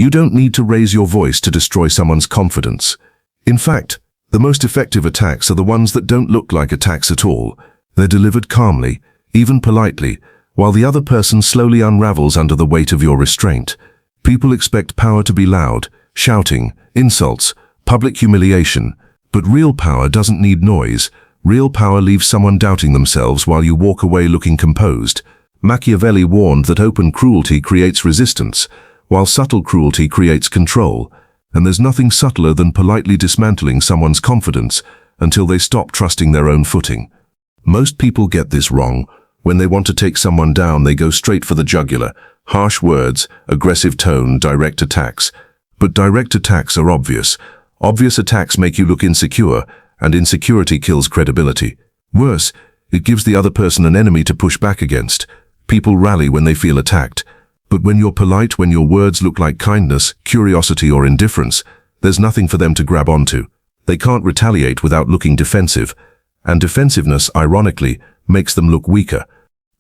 You don't need to raise your voice to destroy someone's confidence. In fact, the most effective attacks are the ones that don't look like attacks at all. They're delivered calmly, even politely, while the other person slowly unravels under the weight of your restraint. People expect power to be loud, shouting, insults, public humiliation, but real power doesn't need noise. Real power leaves someone doubting themselves while you walk away looking composed. Machiavelli warned that open cruelty creates resistance, while subtle cruelty creates control, and there's nothing subtler than politely dismantling someone's confidence until they stop trusting their own footing. Most people get this wrong. When they want to take someone down, they go straight for the jugular. Harsh words, aggressive tone, direct attacks. But direct attacks are obvious. Obvious attacks make you look insecure, and insecurity kills credibility. Worse, it gives the other person an enemy to push back against. People rally when they feel attacked. But when you're polite, when your words look like kindness, curiosity, or indifference, there's nothing for them to grab onto. They can't retaliate without looking defensive, and defensiveness, ironically, makes them look weaker.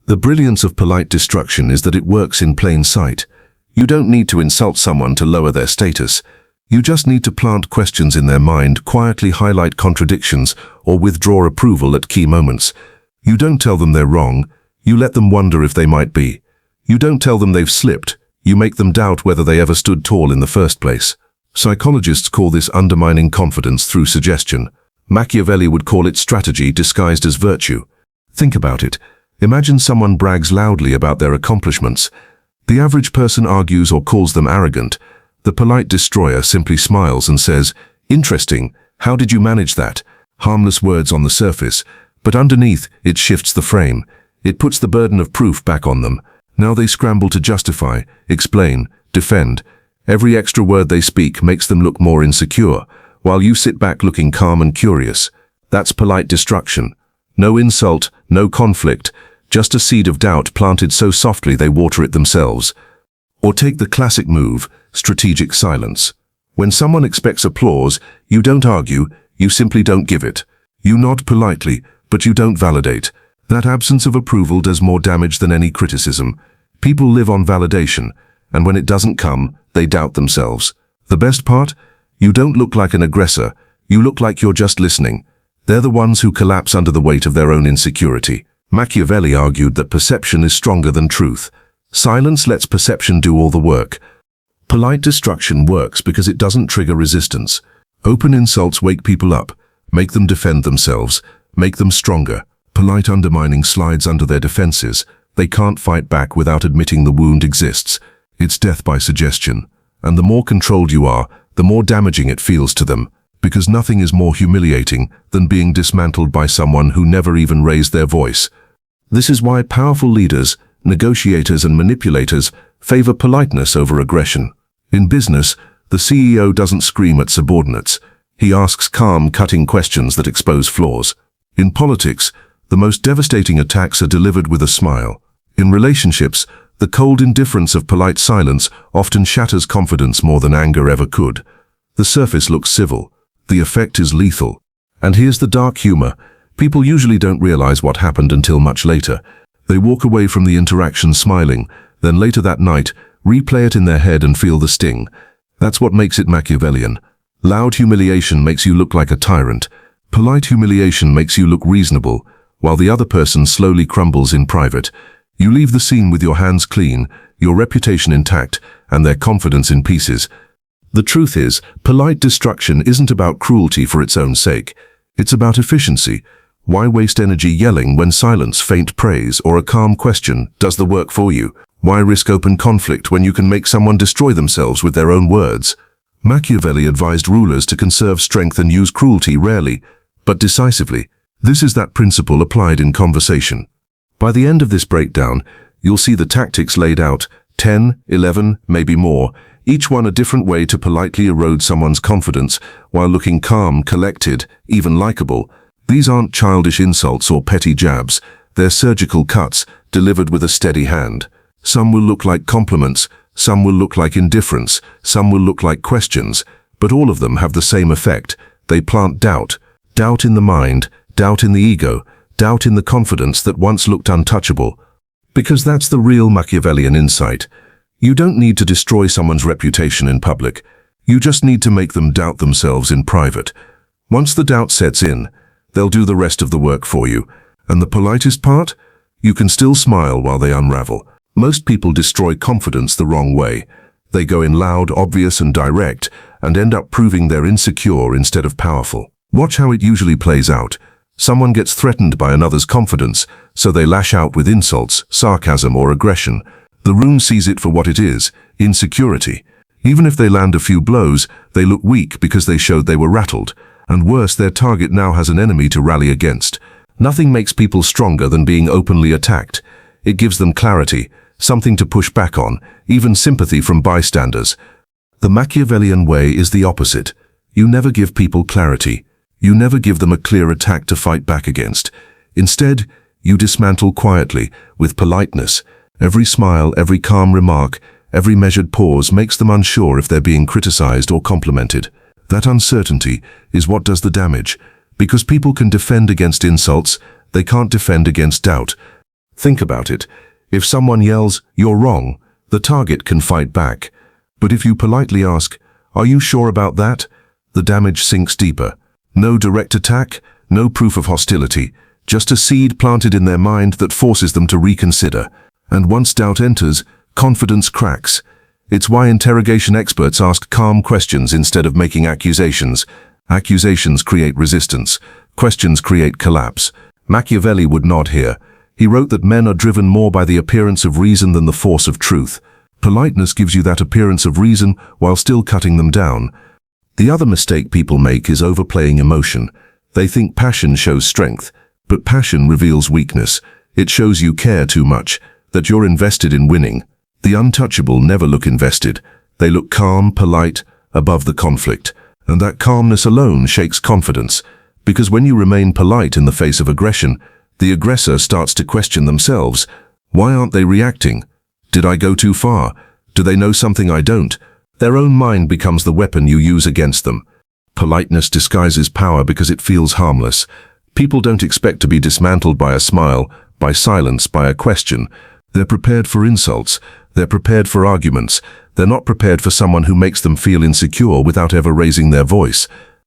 The brilliance of polite destruction is that it works in plain sight. You don't need to insult someone to lower their status. You just need to plant questions in their mind, quietly highlight contradictions, or withdraw approval at key moments. You don't tell them they're wrong. You let them wonder if they might be. You don't tell them they've slipped. You make them doubt whether they ever stood tall in the first place. Psychologists call this undermining confidence through suggestion. Machiavelli would call it strategy disguised as virtue. Think about it. Imagine someone brags loudly about their accomplishments. The average person argues or calls them arrogant. The polite destroyer simply smiles and says, "Interesting, how did you manage that?" Harmless words on the surface, but underneath it shifts the frame. It puts the burden of proof back on them. Now they scramble to justify, explain, defend. Every extra word they speak makes them look more insecure, while you sit back looking calm and curious. That's polite destruction. No insult, no conflict, just a seed of doubt planted so softly they water it themselves. Or take the classic move, strategic silence. When someone expects applause, you don't argue, you simply don't give it. You nod politely, but you don't validate. That absence of approval does more damage than any criticism. People live on validation, and when it doesn't come, they doubt themselves. The best part? You don't look like an aggressor. You look like you're just listening. They're the ones who collapse under the weight of their own insecurity. Machiavelli argued that perception is stronger than truth. Silence lets perception do all the work. Polite destruction works because it doesn't trigger resistance. Open insults wake people up, make them defend themselves, make them stronger. Polite undermining slides under their defenses. They can't fight back without admitting the wound exists. It's death by suggestion. And the more controlled you are, the more damaging it feels to them, because nothing is more humiliating than being dismantled by someone who never even raised their voice. This is why powerful leaders, negotiators and manipulators favor politeness over aggression. In business, the CEO doesn't scream at subordinates. He asks calm, cutting questions that expose flaws. In politics, the most devastating attacks are delivered with a smile. In relationships, the cold indifference of polite silence often shatters confidence more than anger ever could. The surface looks civil. The effect is lethal. And here's the dark humor. People usually don't realize what happened until much later. They walk away from the interaction smiling, then later that night, replay it in their head and feel the sting. That's what makes it Machiavellian. Loud humiliation makes you look like a tyrant. Polite humiliation makes you look reasonable, while the other person slowly crumbles in private. You leave the scene with your hands clean, your reputation intact, and their confidence in pieces. The truth is, polite destruction isn't about cruelty for its own sake. It's about efficiency. Why waste energy yelling when silence, faint praise, or a calm question does the work for you? Why risk open conflict when you can make someone destroy themselves with their own words? Machiavelli advised rulers to conserve strength and use cruelty rarely, but decisively. This is that principle applied in conversation. By the end of this breakdown, you'll see the tactics laid out, 10, 11, maybe more, each one a different way to politely erode someone's confidence while looking calm, collected, even likable. These aren't childish insults or petty jabs. They're surgical cuts, delivered with a steady hand. Some will look like compliments, some will look like indifference, some will look like questions, but all of them have the same effect. They plant doubt. Doubt in the mind, doubt in the ego, doubt in the confidence that once looked untouchable. Because that's the real Machiavellian insight. You don't need to destroy someone's reputation in public. You just need to make them doubt themselves in private. Once the doubt sets in, they'll do the rest of the work for you. And the politest part? You can still smile while they unravel. Most people destroy confidence the wrong way. They go in loud, obvious and direct, and end up proving they're insecure instead of powerful. Watch how it usually plays out. Someone gets threatened by another's confidence, so they lash out with insults, sarcasm or aggression. The room sees it for what it is, insecurity. Even if they land a few blows, they look weak because they showed they were rattled. And worse, their target now has an enemy to rally against. Nothing makes people stronger than being openly attacked. It gives them clarity, something to push back on, even sympathy from bystanders. The Machiavellian way is the opposite. You never give people clarity. You never give them a clear attack to fight back against. Instead, you dismantle quietly, with politeness. Every smile, every calm remark, every measured pause makes them unsure if they're being criticized or complimented. That uncertainty is what does the damage. Because people can defend against insults, they can't defend against doubt. Think about it. If someone yells, "You're wrong," the target can fight back. But if you politely ask, "Are you sure about that?" the damage sinks deeper. No direct attack, no proof of hostility, just a seed planted in their mind that forces them to reconsider. And once doubt enters, confidence cracks. It's why interrogation experts ask calm questions instead of making accusations. Accusations create resistance. Questions create collapse. Machiavelli would nod here. He wrote that men are driven more by the appearance of reason than the force of truth. Politeness gives you that appearance of reason while still cutting them down. The other mistake people make is overplaying emotion. They think passion shows strength, but passion reveals weakness. It shows you care too much, that you're invested in winning. The untouchable never look invested. They look calm, polite, above the conflict. And that calmness alone shakes confidence. Because when you remain polite in the face of aggression, the aggressor starts to question themselves. Why aren't they reacting? Did I go too far? Do they know something I don't? Their own mind becomes the weapon you use against them. Politeness disguises power because it feels harmless. People don't expect to be dismantled by a smile, by silence, by a question. They're prepared for insults. They're prepared for arguments. They're not prepared for someone who makes them feel insecure without ever raising their voice.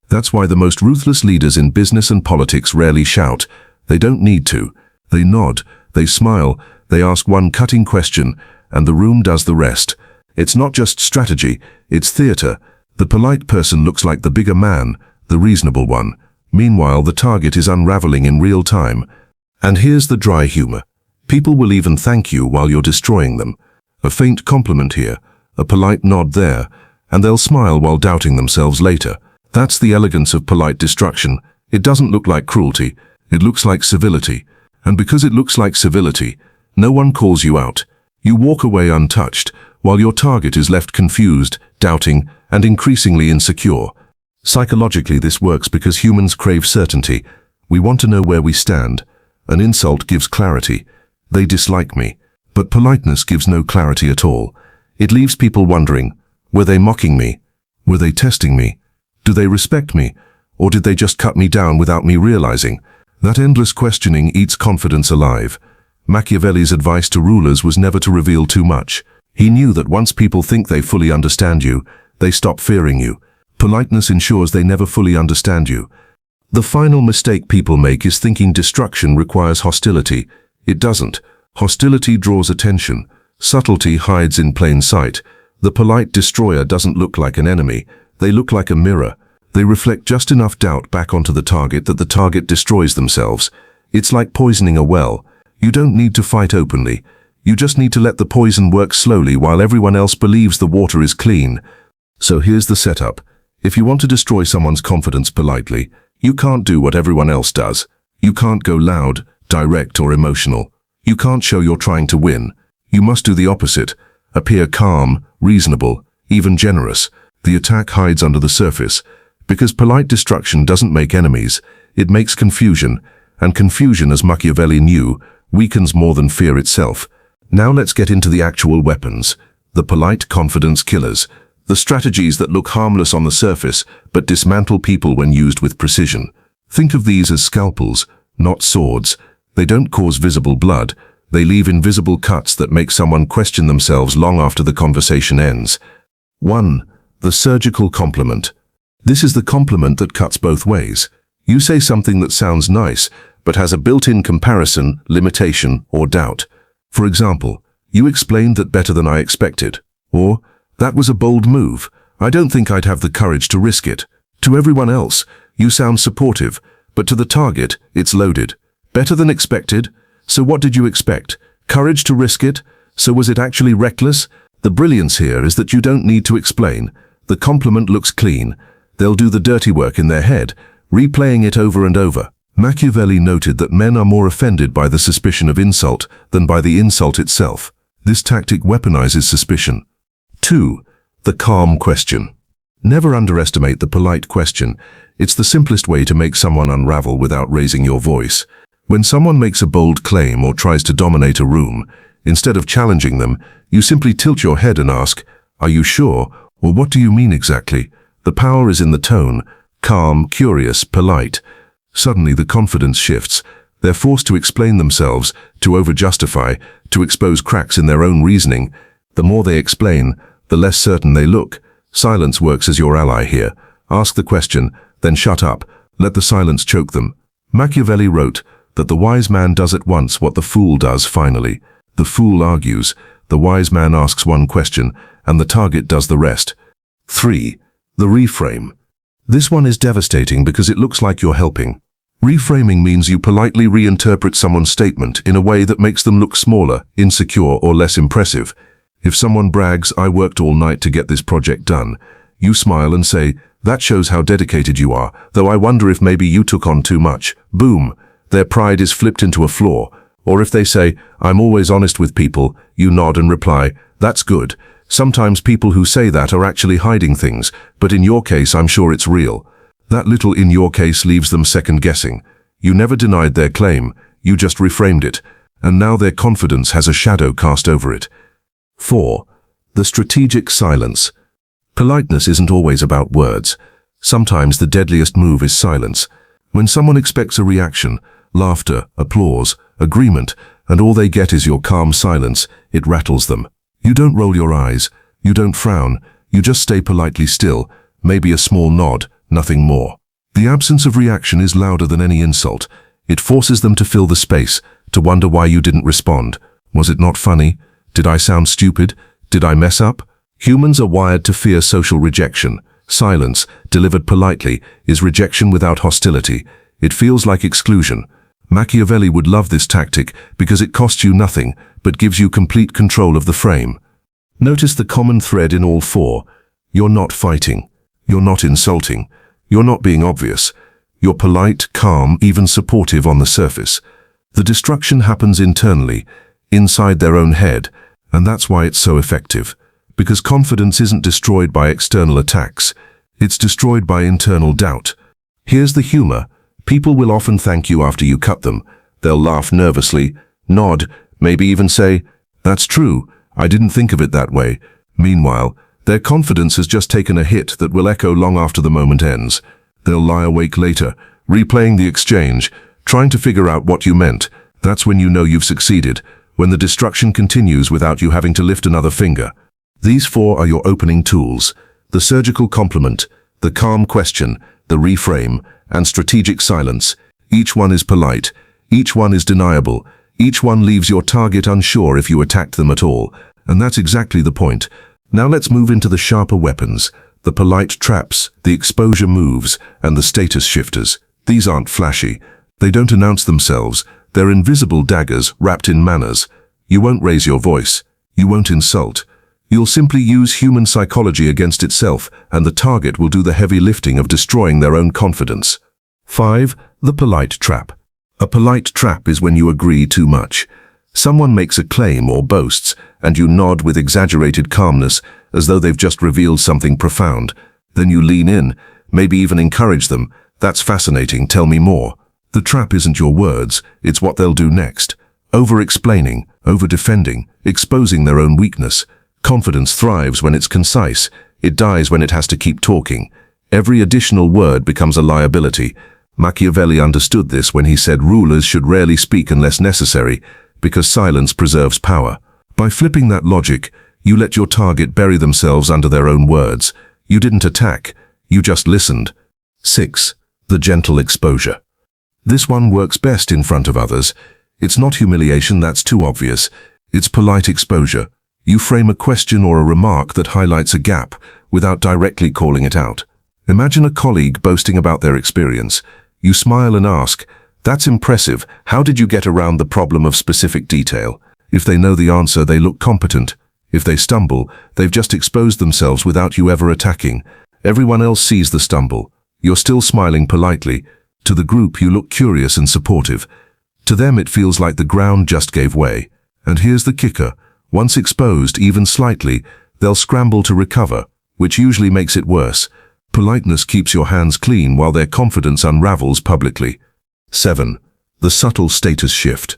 That's why the most ruthless leaders in business and politics rarely shout. They don't need to. They nod, they smile, they ask one cutting question, and the room does the rest. It's not just strategy, it's theater. The polite person looks like the bigger man, the reasonable one. Meanwhile, the target is unraveling in real time. And here's the dry humor. People will even thank you while you're destroying them. A faint compliment here, a polite nod there, and they'll smile while doubting themselves later. That's the elegance of polite destruction. It doesn't look like cruelty. It looks like civility. And because it looks like civility, no one calls you out. You walk away untouched, while your target is left confused, doubting, and increasingly insecure. Psychologically, this works because humans crave certainty. We want to know where we stand. An insult gives clarity. They dislike me. But politeness gives no clarity at all. It leaves people wondering, were they mocking me? Were they testing me? Do they respect me? Or did they just cut me down without me realizing? That endless questioning eats confidence alive. Machiavelli's advice to rulers was never to reveal too much. He knew that once people think they fully understand you, they stop fearing you. Politeness ensures they never fully understand you. The final mistake people make is thinking destruction requires hostility. It doesn't. Hostility draws attention. Subtlety hides in plain sight. The polite destroyer doesn't look like an enemy. They look like a mirror. They reflect just enough doubt back onto the target that the target destroys themselves. It's like poisoning a well. You don't need to fight openly. You just need to let the poison work slowly while everyone else believes the water is clean. So here's the setup. If you want to destroy someone's confidence politely, you can't do what everyone else does. You can't go loud, direct, or emotional. You can't show you're trying to win. You must do the opposite. Appear calm, reasonable, even generous. The attack hides under the surface. Because polite destruction doesn't make enemies, it makes confusion. And confusion, as Machiavelli knew, weakens more than fear itself. Now let's get into the actual weapons. The polite confidence killers. The strategies that look harmless on the surface, but dismantle people when used with precision. Think of these as scalpels, not swords. They don't cause visible blood, They leave invisible cuts that make someone question themselves long after the conversation ends. 1. The surgical compliment. This is the compliment that cuts both ways. You say something that sounds nice, but has a built-in comparison, limitation, or doubt. For example, you explained that better than I expected. Or, that was a bold move. I don't think I'd have the courage to risk it. To everyone else, you sound supportive, but to the target, it's loaded. Better than expected? So what did you expect? Courage to risk it? So was it actually reckless? The brilliance here is that you don't need to explain. The compliment looks clean. They'll do the dirty work in their head, replaying it over and over. Machiavelli noted that men are more offended by the suspicion of insult than by the insult itself. This tactic weaponizes suspicion. 2. The calm question. Never underestimate the polite question. It's the simplest way to make someone unravel without raising your voice. When someone makes a bold claim or tries to dominate a room, instead of challenging them, you simply tilt your head and ask, "Are you sure?" or "What do you mean exactly?" The power is in the tone, calm, curious, polite. Suddenly the confidence shifts. They're forced to explain themselves, to over-justify, to expose cracks in their own reasoning. The more they explain, the less certain they look. Silence works as your ally here. Ask the question, then shut up. Let the silence choke them. Machiavelli wrote that the wise man does at once what the fool does finally. The fool argues, the wise man asks one question, and the target does the rest. 3. The reframe. This one is devastating because it looks like you're helping. Reframing means you politely reinterpret someone's statement in a way that makes them look smaller, insecure, or less impressive. If someone brags, "I worked all night to get this project done," you smile and say, "That shows how dedicated you are, though I wonder if maybe you took on too much." Boom! Their pride is flipped into a flaw. Or if they say, "I'm always honest with people," you nod and reply, "That's good." Sometimes people who say that are actually hiding things, but in your case I'm sure it's real. That little "in your case" leaves them second-guessing. You never denied their claim, you just reframed it, and now their confidence has a shadow cast over it. 4. The strategic silence. Politeness isn't always about words. Sometimes the deadliest move is silence. When someone expects a reaction, laughter, applause, agreement, and all they get is your calm silence, it rattles them. You don't roll your eyes, you don't frown, you just stay politely still, maybe a small nod, nothing more. The absence of reaction is louder than any insult. It forces them to fill the space, to wonder why you didn't respond. Was it not funny? Did I sound stupid? Did I mess up? Humans are wired to fear social rejection. Silence, delivered politely, is rejection without hostility. It feels like exclusion. Machiavelli would love this tactic because it costs you nothing, but gives you complete control of the frame. Notice the common thread in all 4. You're not fighting. You're not insulting. You're not being obvious. You're polite, calm, even supportive on the surface. The destruction happens internally, inside their own head, and that's why it's so effective. Because confidence isn't destroyed by external attacks. It's destroyed by internal doubt. Here's the humor. People will often thank you after you cut them. They'll laugh nervously, nod, maybe even say, "That's true, I didn't think of it that way." Meanwhile, their confidence has just taken a hit that will echo long after the moment ends. They'll lie awake later, replaying the exchange, trying to figure out what you meant. That's when you know you've succeeded, when the destruction continues without you having to lift another finger. These 4 are your opening tools: the surgical compliment, the calm question, the reframe, and strategic silence. Each one is polite. Each one is deniable. Each one leaves your target unsure if you attacked them at all. And that's exactly the point. Now let's move into the sharper weapons, the polite traps, the exposure moves, and the status shifters. These aren't flashy. They don't announce themselves. They're invisible daggers wrapped in manners. You won't raise your voice. You won't insult. You'll simply use human psychology against itself, and the target will do the heavy lifting of destroying their own confidence. 5. The polite trap. A polite trap is when you agree too much. Someone makes a claim or boasts, and you nod with exaggerated calmness, as though they've just revealed something profound. Then you lean in, maybe even encourage them. "That's fascinating, tell me more." The trap isn't your words, it's what they'll do next. Over-explaining, over-defending, exposing their own weakness. Confidence thrives when it's concise. It dies when it has to keep talking. Every additional word becomes a liability. Machiavelli understood this when he said rulers should rarely speak unless necessary, because silence preserves power. By flipping that logic, you let your target bury themselves under their own words. You didn't attack, you just listened. 6. The gentle exposure. This one works best in front of others. It's not humiliation, that's too obvious. It's polite exposure. You frame a question or a remark that highlights a gap without directly calling it out. Imagine a colleague boasting about their experience. You smile and ask, "That's impressive. How did you get around the problem of specific detail?" If they know the answer, they look competent. If they stumble, they've just exposed themselves without you ever attacking. Everyone else sees the stumble. You're still smiling politely. To the group, you look curious and supportive. To them, it feels like the ground just gave way. And here's the kicker. Once exposed, even slightly, they'll scramble to recover, which usually makes it worse. Politeness keeps your hands clean while their confidence unravels publicly. 7. The subtle status shift.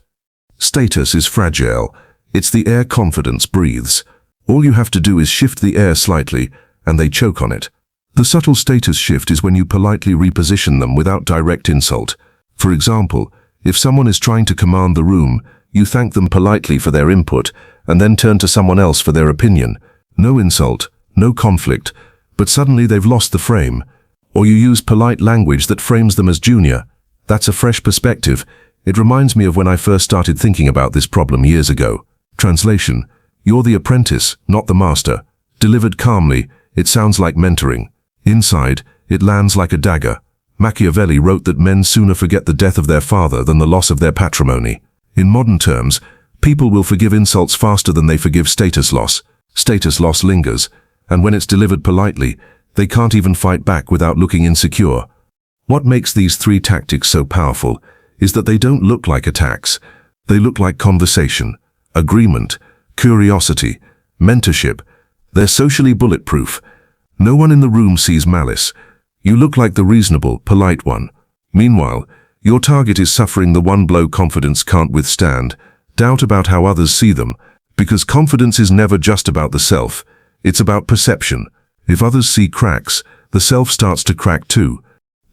Status is fragile. It's the air confidence breathes. All you have to do is shift the air slightly, and they choke on it. The subtle status shift is when you politely reposition them without direct insult. For example, if someone is trying to command the room, you thank them politely for their input, and then turn to someone else for their opinion. No insult, no conflict, but suddenly they've lost the frame. Or you use polite language that frames them as junior. That's a fresh perspective. It reminds me of when I first started thinking about this problem years ago. Translation: you're the apprentice, not the master. Delivered calmly, it sounds like mentoring. Inside, it lands like a dagger. Machiavelli wrote that men sooner forget the death of their father than the loss of their patrimony. In modern terms, people will forgive insults faster than they forgive status loss. Status loss lingers, and when it's delivered politely, they can't even fight back without looking insecure. What makes these 3 tactics so powerful is that they don't look like attacks. They look like conversation, agreement, curiosity, mentorship. They're socially bulletproof. No one in the room sees malice. You look like the reasonable, polite one. Meanwhile, your target is suffering the one-blow confidence can't withstand, doubt about how others see them, because confidence is never just about the self. It's about perception. If others see cracks, the self starts to crack too.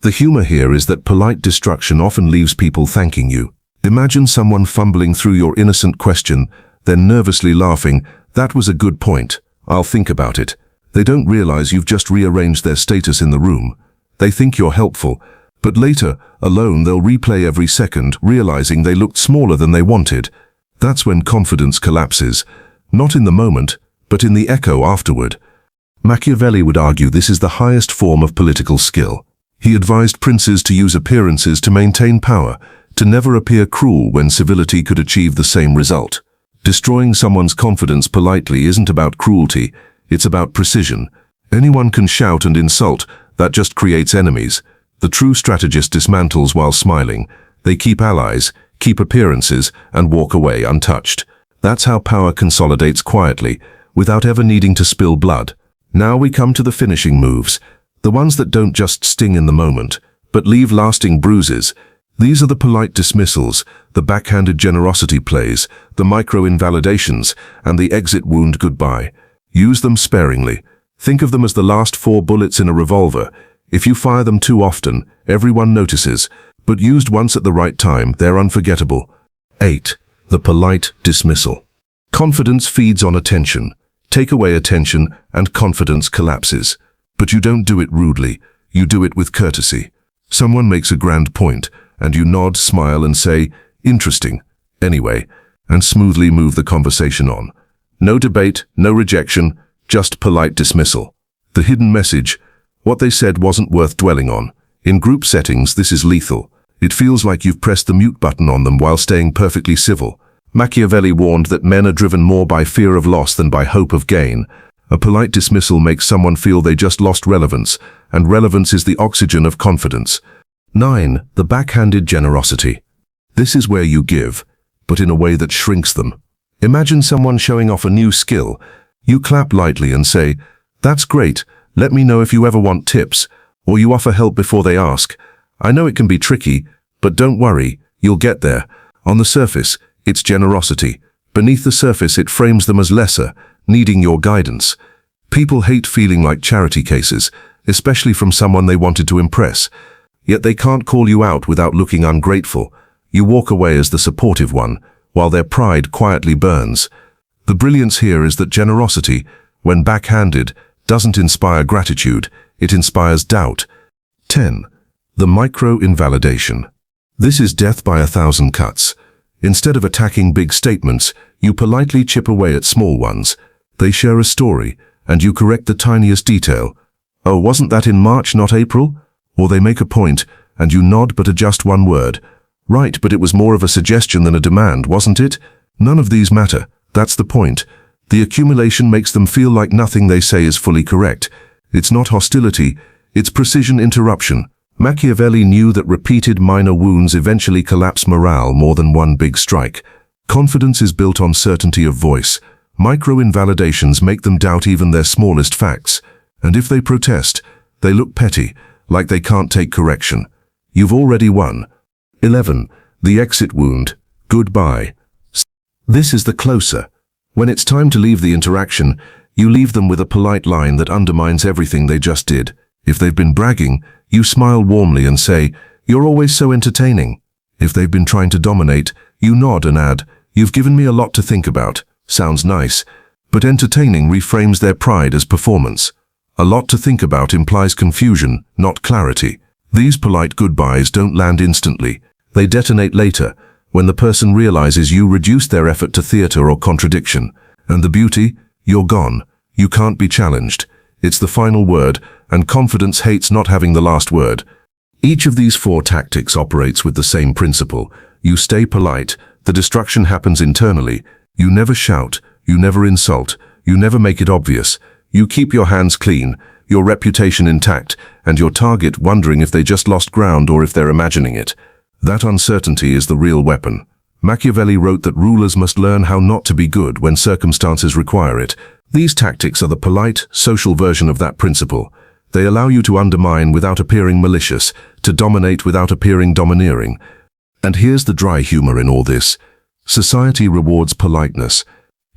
The humor here is that polite destruction often leaves people thanking you. Imagine someone fumbling through your innocent question, then nervously laughing, "That was a good point. I'll think about it." They don't realize you've just rearranged their status in the room. They think you're helpful, but later, alone, they'll replay every second, realizing they looked smaller than they wanted. That's when confidence collapses, not in the moment, but in the echo afterward. Machiavelli would argue this is the highest form of political skill. He advised princes to use appearances to maintain power, to never appear cruel when civility could achieve the same result. Destroying someone's confidence politely isn't about cruelty, it's about precision. Anyone can shout and insult, that just creates enemies. The true strategist dismantles while smiling. They keep allies, keep appearances, and walk away untouched. That's how power consolidates quietly, without ever needing to spill blood. Now we come to the finishing moves, the ones that don't just sting in the moment, but leave lasting bruises. These are the polite dismissals, the backhanded generosity plays, the micro-invalidations, and the exit wound goodbye. Use them sparingly. Think of them as the last 4 bullets in a revolver. If you fire them too often, everyone notices, but used once at the right time, they're unforgettable. 8. The polite dismissal. Confidence feeds on attention. Take away attention, and confidence collapses. But you don't do it rudely, you do it with courtesy. Someone makes a grand point, and you nod, smile, and say, "Interesting. Anyway," and smoothly move the conversation on. No debate, no rejection, just polite dismissal. The hidden message: what they said wasn't worth dwelling on. In group settings, this is lethal. It feels like you've pressed the mute button on them while staying perfectly civil. Machiavelli warned that men are driven more by fear of loss than by hope of gain. A polite dismissal makes someone feel they just lost relevance, and relevance is the oxygen of confidence. 9. The backhanded generosity. This is where you give, but in a way that shrinks them. Imagine someone showing off a new skill. You clap lightly and say, "That's great, let me know if you ever want tips," or you offer help before they ask. I know it can be tricky, but don't worry, you'll get there. On the surface, it's generosity. Beneath the surface, it frames them as lesser, needing your guidance. People hate feeling like charity cases, especially from someone they wanted to impress. Yet they can't call you out without looking ungrateful. You walk away as the supportive one, while their pride quietly burns. The brilliance here is that generosity, when backhanded, doesn't inspire gratitude, it inspires doubt. 10. The micro-invalidation. This is death by 1,000 cuts. Instead of attacking big statements, you politely chip away at small ones. They share a story, and you correct the tiniest detail. "Oh, wasn't that in March, not April?" Or they make a point, and you nod but adjust one word. "Right, but it was more of a suggestion than a demand, wasn't it?" None of these matter. That's the point. The accumulation makes them feel like nothing they say is fully correct. It's not hostility, it's precision interruption. Machiavelli knew that repeated minor wounds eventually collapse morale more than one big strike. Confidence is built on certainty of voice. Micro-invalidations make them doubt even their smallest facts. And if they protest, they look petty, like they can't take correction. You've already won. 11. The exit wound. Goodbye. This is the closer. When it's time to leave the interaction, you leave them with a polite line that undermines everything they just did. If they've been bragging, you smile warmly and say, "You're always so entertaining." If they've been trying to dominate, you nod and add, "You've given me a lot to think about." Sounds nice, but entertaining reframes their pride as performance. A lot to think about implies confusion, not clarity. These polite goodbyes don't land instantly. They detonate later, when the person realizes you reduced their effort to theater or contradiction. And the beauty? You're gone. You can't be challenged. It's the final word, and confidence hates not having the last word. Each of these 4 tactics operates with the same principle. You stay polite, the destruction happens internally. You never shout, you never insult, you never make it obvious. You keep your hands clean, your reputation intact, and your target wondering if they just lost ground or if they're imagining it. That uncertainty is the real weapon. Machiavelli wrote that rulers must learn how not to be good when circumstances require it. These tactics are the polite, social version of that principle. They allow you to undermine without appearing malicious, to dominate without appearing domineering. And here's the dry humor in all this. Society rewards politeness.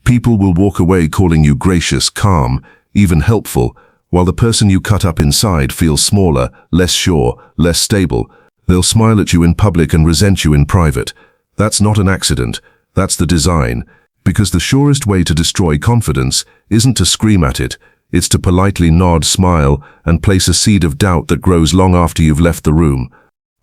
People will walk away calling you gracious, calm, even helpful, while the person you cut up inside feels smaller, less sure, less stable. They'll smile at you in public and resent you in private. That's not an accident. That's the design. Because the surest way to destroy confidence isn't to scream at it. It's to politely nod, smile, and place a seed of doubt that grows long after you've left the room.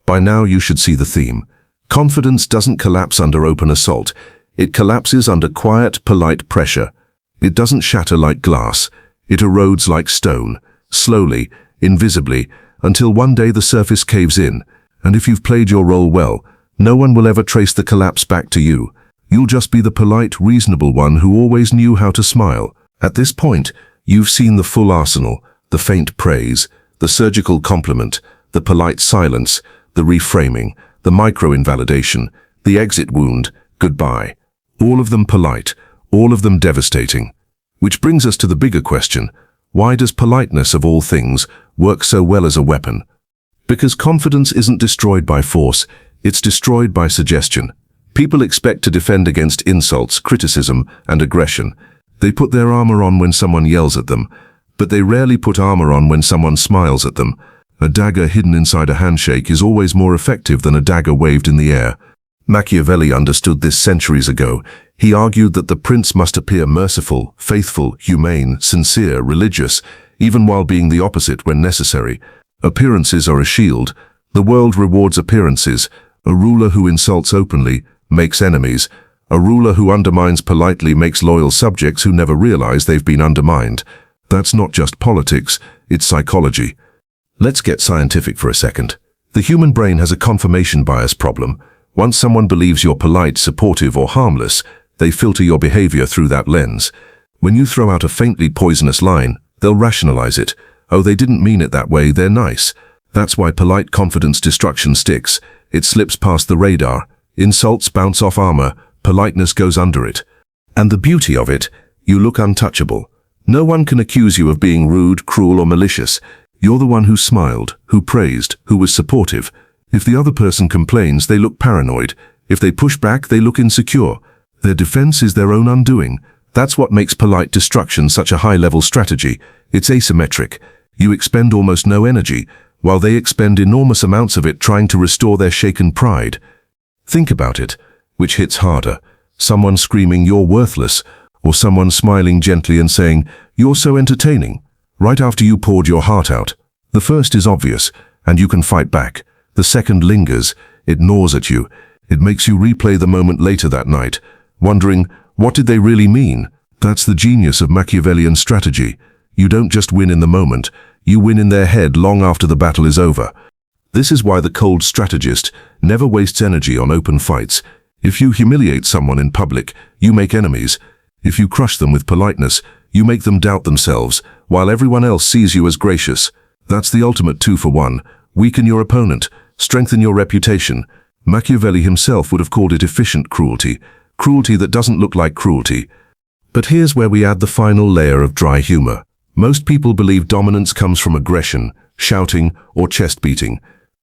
By now you should see the theme. Confidence doesn't collapse under open assault. It collapses under quiet, polite pressure. It doesn't shatter like glass. It erodes like stone, slowly, invisibly, until one day the surface caves in. And if you've played your role well, no one will ever trace the collapse back to you. You'll just be the polite, reasonable one who always knew how to smile. At this point, you've seen the full arsenal, the faint praise, the surgical compliment, the polite silence, the reframing, the micro-invalidation, the exit wound, goodbye. All of them polite, all of them devastating. Which brings us to the bigger question: why does politeness, of all things, work so well as a weapon? Because confidence isn't destroyed by force, it's destroyed by suggestion. People expect to defend against insults, criticism, and aggression. They put their armor on when someone yells at them, but they rarely put armor on when someone smiles at them. A dagger hidden inside a handshake is always more effective than a dagger waved in the air. Machiavelli understood this centuries ago. He argued that the prince must appear merciful, faithful, humane, sincere, religious, even while being the opposite when necessary. Appearances are a shield. The world rewards appearances. A ruler who insults openly makes enemies. A ruler who undermines politely makes loyal subjects who never realize they've been undermined. That's not just politics, it's psychology. Let's get scientific for a second. The human brain has a confirmation bias problem. Once someone believes you're polite, supportive, or harmless, they filter your behavior through that lens. When you throw out a faintly poisonous line, they'll rationalize it. Oh, they didn't mean it that way, they're nice. That's why polite confidence destruction sticks. It slips past the radar. Insults bounce off armor, politeness goes under it. And the beauty of it, you look untouchable. No one can accuse you of being rude, cruel, or malicious. You're the one who smiled, who praised, who was supportive. If the other person complains, they look paranoid. If they push back, they look insecure. Their defense is their own undoing. That's what makes polite destruction such a high-level strategy. It's asymmetric. You expend almost no energy, while they expend enormous amounts of it trying to restore their shaken pride. Think about it. Which hits harder? someone screaming, "You're worthless," or someone smiling gently and saying, "You're so entertaining," right after you poured your heart out. The first is obvious, and you can fight back. The second lingers, it gnaws at you. It makes you replay the moment later that night, wondering, what did they really mean? That's the genius of Machiavellian strategy. You don't just win in the moment, you win in their head long after the battle is over. This is why the cold strategist never wastes energy on open fights. If you humiliate someone in public, you make enemies. If you crush them with politeness, you make them doubt themselves, while everyone else sees you as gracious. That's the ultimate 2-for-1. Weaken your opponent, strengthen your reputation. Machiavelli himself would have called it efficient cruelty, cruelty that doesn't look like cruelty. But here's where we add the final layer of dry humor. Most people believe dominance comes from aggression, shouting, or chest beating.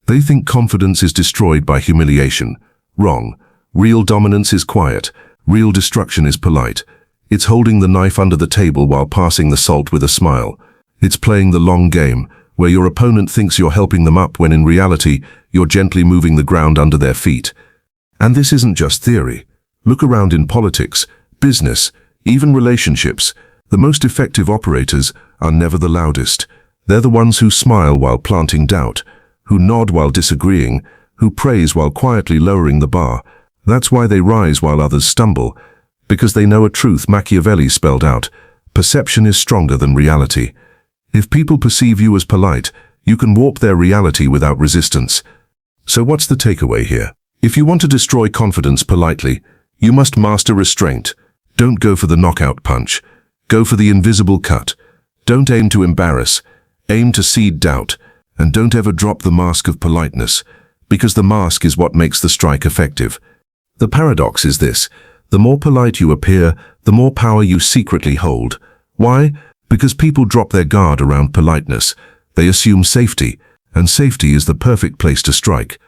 They think confidence is destroyed by humiliation. Wrong. Real dominance is quiet. Real destruction is polite. It's holding the knife under the table while passing the salt with a smile. It's playing the long game, where your opponent thinks you're helping them up when in reality, you're gently moving the ground under their feet. And this isn't just theory. Look around in politics, business, even relationships. The most effective operators are never the loudest. They're the ones who smile while planting doubt, who nod while disagreeing, who praise while quietly lowering the bar. That's why they rise while others stumble, because they know a truth Machiavelli spelled out. Perception is stronger than reality. If people perceive you as polite, you can warp their reality without resistance. So what's the takeaway here? If you want to destroy confidence politely, you must master restraint. Don't go for the knockout punch. Go for the invisible cut. Don't aim to embarrass. Aim to seed doubt. And don't ever drop the mask of politeness, because the mask is what makes the strike effective. The paradox is this: the more polite you appear, the more power you secretly hold. Why? Because people drop their guard around politeness. They assume safety, and safety is the perfect place to strike.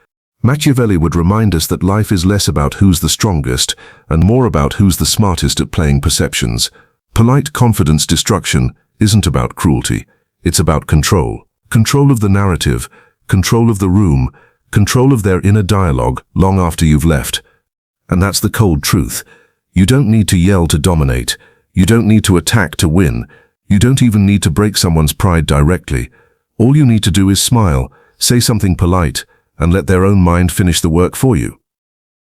Machiavelli would remind us that life is less about who's the strongest and more about who's the smartest at playing perceptions. Polite confidence destruction isn't about cruelty. It's about control. Control of the narrative, control of the room, control of their inner dialogue long after you've left. And that's the cold truth. You don't need to yell to dominate. You don't need to attack to win. You don't even need to break someone's pride directly. All you need to do is smile, say something polite, and let their own mind finish the work for you.